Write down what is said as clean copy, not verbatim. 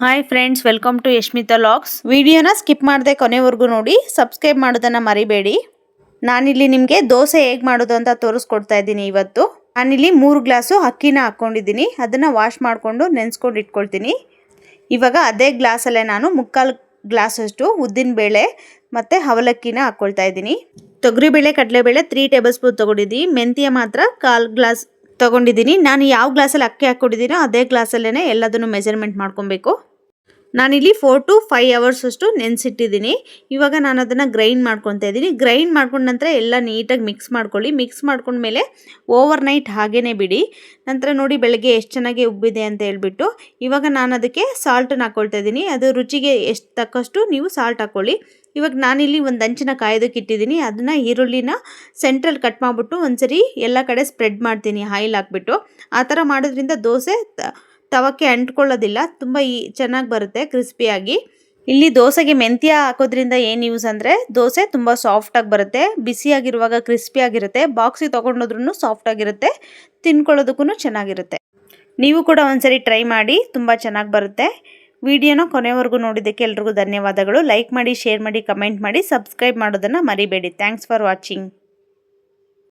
Hi friends, welcome to Yashmita logs. ವಿಡಿಯೋನ skip ಮಾಡದೆ ಕೊನೆವರೆಗೂ ನೋಡಿ, ಸಬ್ಸ್ಕ್ರೈಬ್ ಮಾಡೋದನ್ನು ಮರಿಬೇಡಿ. ನಾನಿಲ್ಲಿ ನಿಮಗೆ ದೋಸೆ ಹೇಗೆ ಮಾಡೋದು ಅಂತ ತೋರಿಸ್ಕೊಡ್ತಾ ಇದ್ದೀನಿ. ಇವತ್ತು ನಾನಿಲ್ಲಿ 3 ಗ್ಲಾಸು ಅಕ್ಕಿನ ಹಾಕ್ಕೊಂಡಿದ್ದೀನಿ. ಅದನ್ನು ವಾಶ್ ಮಾಡಿಕೊಂಡು ನೆನೆಸ್ಕೊಂಡು ಇಟ್ಕೊಳ್ತೀನಿ. ಇವಾಗ ಅದೇ ಗ್ಲಾಸಲ್ಲೇ ನಾನು 3/4 ಗ್ಲಾಸಷ್ಟು ಉದ್ದಿನ ಬೇಳೆ ಮತ್ತು ಅವಲಕ್ಕಿನ ಹಾಕ್ಕೊಳ್ತಾ ಇದ್ದೀನಿ. ತೊಗರಿಬೇಳೆ, ಕಡಲೆಬೇಳೆ 3 ಟೇಬಲ್ ಸ್ಪೂನ್ ತೊಗೊಂಡಿದ್ದೀನಿ. ಮೆಂತ್ಯ ಮಾತ್ರ 1/4 ಗ್ಲಾಸ್ ತೊಗೊಂಡಿದ್ದೀನಿ. ನಾನು ಯಾವ ಗ್ಲಾಸಲ್ಲಿ ಅಕ್ಕಿ ಹಾಕ್ಕೊಂಡಿದ್ದೀನೋ ಅದೇ ಗ್ಲಾಸಲ್ಲೇ ಎಲ್ಲದನ್ನು ಮೆಜರ್ಮೆಂಟ್ ಮಾಡ್ಕೊಬೇಕು. ನಾನಿಲ್ಲಿ 4 to 5 hours ಅಷ್ಟು ನೆನೆಸಿಟ್ಟಿದ್ದೀನಿ. ಇವಾಗ ನಾನು ಅದನ್ನು ಗ್ರೈಂಡ್ ಮಾಡ್ಕೊತಾ ಇದ್ದೀನಿ. ಗ್ರೈಂಡ್ ಮಾಡ್ಕೊಂಡ ನಂತರ ಎಲ್ಲ ನೀಟಾಗಿ ಮಿಕ್ಸ್ ಮಾಡ್ಕೊಳ್ಳಿ. ಮಿಕ್ಸ್ ಮಾಡ್ಕೊಂಡ್ಮೇಲೆ ಓವರ್ ನೈಟ್ ಹಾಗೇ ಬಿಡಿ. ನಂತರ ನೋಡಿ ಬೆಳಗ್ಗೆ ಎಷ್ಟು ಚೆನ್ನಾಗಿ ಉಬ್ಬಿದೆ ಅಂತ ಹೇಳ್ಬಿಟ್ಟು ಇವಾಗ ನಾನು ಅದಕ್ಕೆ ಸಾಲ್ಟನ್ನು ಹಾಕ್ಕೊಳ್ತಾ ಇದ್ದೀನಿ. ಅದು ರುಚಿಗೆ ಎಷ್ಟು ತಕ್ಕಷ್ಟು ನೀವು ಸಾಲ್ಟ್ ಹಾಕ್ಕೊಳ್ಳಿ. ಇವಾಗ ನಾನಿಲ್ಲಿ ಒಂದು ಹಂಚಿನ ಕಾಯೋದಕ್ಕೆ ಇಟ್ಟಿದ್ದೀನಿ. ಅದನ್ನು ಈರುಳ್ಳಿನ ಸೆಂಟ್ರಲ್ಲಿ ಕಟ್ ಮಾಡಿಬಿಟ್ಟು ಒಂದ್ಸರಿ ಎಲ್ಲ ಕಡೆ ಸ್ಪ್ರೆಡ್ ಮಾಡ್ತೀನಿ ಆಯಿಲ್ ಹಾಕ್ಬಿಟ್ಟು. ಆ ಥರ ಮಾಡೋದ್ರಿಂದ ದೋಸೆ ತವಕ್ಕೆ ಅಂಟ್ಕೊಳ್ಳೋದಿಲ್ಲ, ತುಂಬ ಚೆನ್ನಾಗಿ ಬರುತ್ತೆ ಕ್ರಿಸ್ಪಿಯಾಗಿ. ಇಲ್ಲಿ ದೋಸೆಗೆ ಮೆಂತ್ಯ ಹಾಕೋದ್ರಿಂದ ಏನು ಯೂಸ್ ಅಂದರೆ ದೋಸೆ ತುಂಬ ಸಾಫ್ಟಾಗಿ ಬರುತ್ತೆ, ಬಿಸಿಯಾಗಿರುವಾಗ ಕ್ರಿಸ್ಪಿಯಾಗಿರುತ್ತೆ, ಬಾಕ್ಸಿಗೆ ತೊಗೊಂಡೋದ್ರೂ ಸಾಫ್ಟಾಗಿರುತ್ತೆ, ತಿನ್ಕೊಳ್ಳೋದಕ್ಕೂ ಚೆನ್ನಾಗಿರುತ್ತೆ. ನೀವು ಕೂಡ ಒಂದ್ಸರಿ ಟ್ರೈ ಮಾಡಿ, ತುಂಬ ಚೆನ್ನಾಗಿ ಬರುತ್ತೆ. ವಿಡಿಯೋನ ಕೊನೆವರೆಗೂ ನೋಡಿದ್ದಕ್ಕೆ ಎಲ್ರಿಗೂ ಧನ್ಯವಾದಗಳು. ಲೈಕ್ ಮಾಡಿ, ಶೇರ್ ಮಾಡಿ, ಕಮೆಂಟ್ ಮಾಡಿ, ಸಬ್ಸ್ಕ್ರೈಬ್ ಮಾಡೋದನ್ನು ಮರಿಬೇಡಿ. Thanks for watching.